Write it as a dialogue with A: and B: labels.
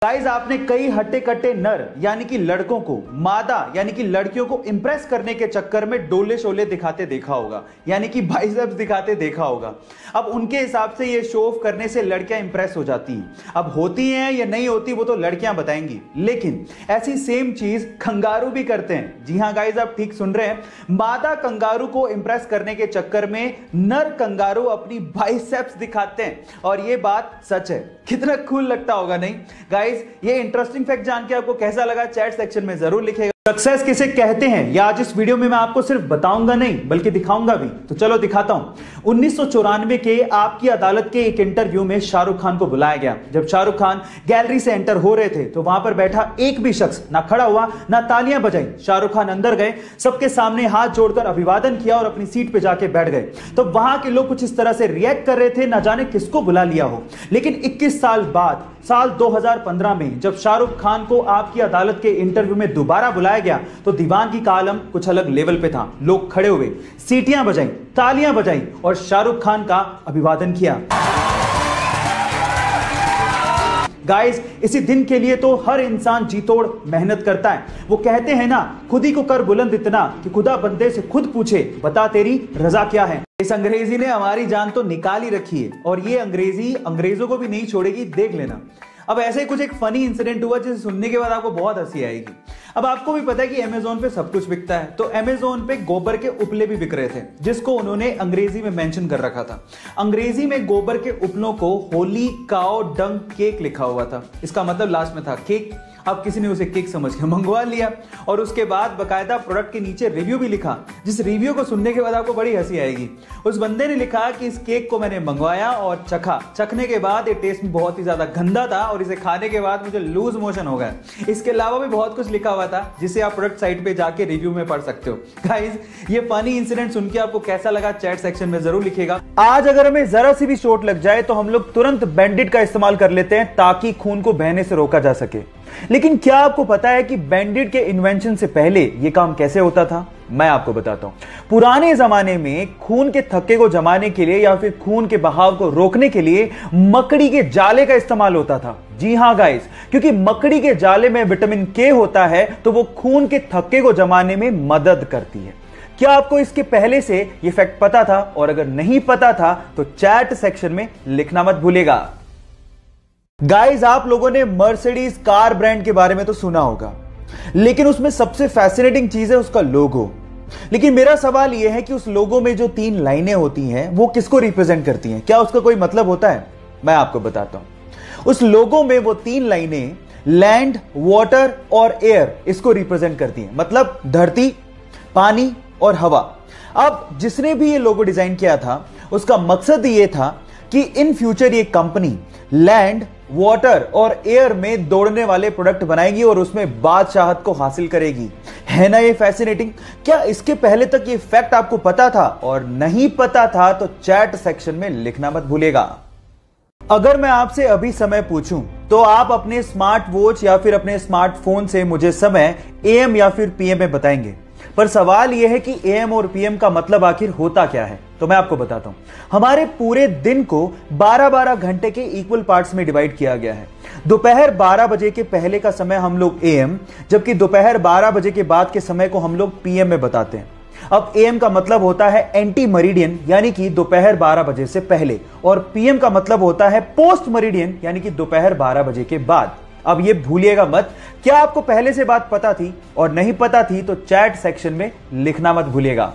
A: Guys, आपने कई हट्टे कट्टे नर यानी कि लड़कों को मादा यानी कि लड़कियों को इंप्रेस करने के चक्कर में डोले शोले दिखाते देखा होगा, यानी कि बाइसेप्स दिखाते देखा होगा। अब उनके हिसाब से ये शो ऑफ करने से लड़कियां इंप्रेस हो जाती हैं। अब होती हैं या नहीं होती वो तो लड़कियां बताएंगी, लेकिन ऐसी सेम चीज कंगारू भी करते हैं। जी हां गाइस, आप ठीक सुन रहे हैं। मादा कंगारू को इंप्रेस करने के चक्कर में नर कंगारू अपनी बाइसेप्स दिखाते हैं, और ये बात सच है। कितना कूल लगता होगा नहीं गाइस? ये इंटरेस्टिंग फैक्ट जान के आपको कैसा लगा चैट सेक्शन में जरूर लिखेगा। सक्सेस किसे कहते हैं या आज इस वीडियो में मैं आपको सिर्फ बताऊंगा नहीं बल्कि दिखाऊंगा भी, तो चलो दिखाता हूं। 1994 के आपकी अदालत के एक इंटरव्यू में शाहरुख खान को बुलाया गया। जब शाहरुख खान गैलरी से एंटर हो रहे थे तो वहां पर बैठा एक भी शख्स ना खड़ा हुआ ना तालियां बजाई। शाहरुख खान अंदर गए, सबके सामने हाथ जोड़कर अभिवादन किया और अपनी सीट पर जाके बैठ गए। तो वहां के लोग कुछ इस तरह से रिएक्ट कर रहे थे, ना जाने किसको बुला लिया हो। लेकिन 21 साल बाद साल 2015 में जब शाहरुख खान को आपकी अदालत के इंटरव्यू में दोबारा बुलाया गया तो दीवानगी का आलम कुछ अलग लेवल पे था। लोग खड़े हुए, सीटियां बजाई, तालियां बजाई और शाहरुख खान का अभिवादन किया। गाइस, इसी दिन के लिए तो हर इंसान जी तोड़ मेहनत करता है। वो कहते हैं ना, खुद ही को कर बुलंद इतना कि खुदा बंदे से खुद पूछे बता तेरी रजा क्या है। इस अंग्रेजी ने हमारी जान तो निकाल ही रखी है, और ये अंग्रेजी अंग्रेजों को भी नहीं छोड़ेगी, देख लेना। अब ऐसे ही कुछ एक फनी इंसिडेंट हुआ जिसे सुनने के बाद आपको बहुत हंसी आएगी। अब आपको भी पता है कि अमेज़न पे सब कुछ बिकता है, तो अमेज़न पे गोबर के उपले भी बिक रहे थे, जिसको उन्होंने अंग्रेजी में मेंशन कर रखा था। अंग्रेजी में गोबर के उपलों को होली काओ डंग केक लिखा हुआ था। इसका मतलब लास्ट में था केक। अब किसी ने उसे केक समझ के मंगवा लिया, और उसके बाद बकायदा प्रोडक्ट के नीचे रिव्यू भी लिखा, जिस रिव्यू को सुनने के बाद आपको बड़ी हंसी आएगी। उस बंदे ने लिखा कि इस केक को मैंने मंगवाया और चखने के बाद ये टेस्ट में बहुत ही ज्यादा गंदा था और इसे खाने के बाद मुझे लूज मोशन हो गया। इसके अलावा भी बहुत कुछ लिखा हुआ था जिसे आप प्रोडक्ट साइट पे जाके रिव्यू में पढ़ सकते हो। गाइस, ये फनी इंसिडेंट सुन के आपको कैसा लगा चैट सेक्शन में जरूर लिखेगा। आज अगर हमें जरा सी भी चोट लग जाए तो हम लोग तुरंत बैंडेड का इस्तेमाल कर लेते हैं ताकि खून को बहने से रोका जा सके। लेकिन क्या आपको पता है कि बैंडेड के इन्वेंशन से पहले यह काम कैसे होता था? मैं आपको बताता हूं। पुराने जमाने में खून के थक्के को जमाने के लिए या फिर खून के बहाव को रोकने के लिए मकड़ी के जाले का इस्तेमाल होता था। जी हां गाइस, क्योंकि मकड़ी के जाले में विटामिन के होता है तो वो खून के थक्के को जमाने में मदद करती है। क्या आपको इसके पहले से यह फैक्ट पता था? और अगर नहीं पता था तो चैट सेक्शन में लिखना मत भूलेगा। गाइस, आप लोगों ने मर्सिडीज कार ब्रांड के बारे में तो सुना होगा, लेकिन उसमें सबसे फैसिनेटिंग चीज है उसका लोगो। लेकिन मेरा सवाल यह है कि उस लोगो में जो 3 लाइनें होती हैं वो किसको रिप्रेजेंट करती हैं? क्या उसका कोई मतलब होता है? मैं आपको बताता हूं। उस लोगो में वो 3 लाइनें लैंड, वाटर और एयर इसको रिप्रेजेंट करती हैं, मतलब धरती, पानी और हवा। अब जिसने भी ये लोगो डिजाइन किया था उसका मकसद ये था कि इन फ्यूचर ये कंपनी लैंड, वाटर और एयर में दौड़ने वाले प्रोडक्ट बनाएगी और उसमें बादशाहत को हासिल करेगी। है ना ये फैसिनेटिंग? क्या इसके पहले तक ये फैक्ट आपको पता था? और नहीं पता था तो चैट सेक्शन में लिखना मत भूलेगा। अगर मैं आपसे अभी समय पूछूं तो आप अपने स्मार्ट वॉच या फिर अपने स्मार्टफोन से मुझे समय AM या फिर PM में बताएंगे, पर सवाल यह है कि AM और PM का मतलब आखिर होता क्या है? तो मैं आपको बताता हूं। हमारे पूरे दिन को 12-12 घंटे के इक्वल पार्ट्स में डिवाइड किया गया है। दोपहर 12 बजे के पहले का समय हम लोग AM, जबकि दोपहर 12 बजे के बाद के समय को हम लोग PM में बताते हैं। अब AM का मतलब होता है एंटी मरीडियन, यानी कि दोपहर 12 बजे से पहले, और PM का मतलब होता है पोस्ट मरीडियन, यानी कि दोपहर 12 बजे के बाद। अब ये भूलिएगा मत। क्या आपको पहले से बात पता थी? और नहीं पता थी तो चैट सेक्शन में लिखना मत भूलिएगा।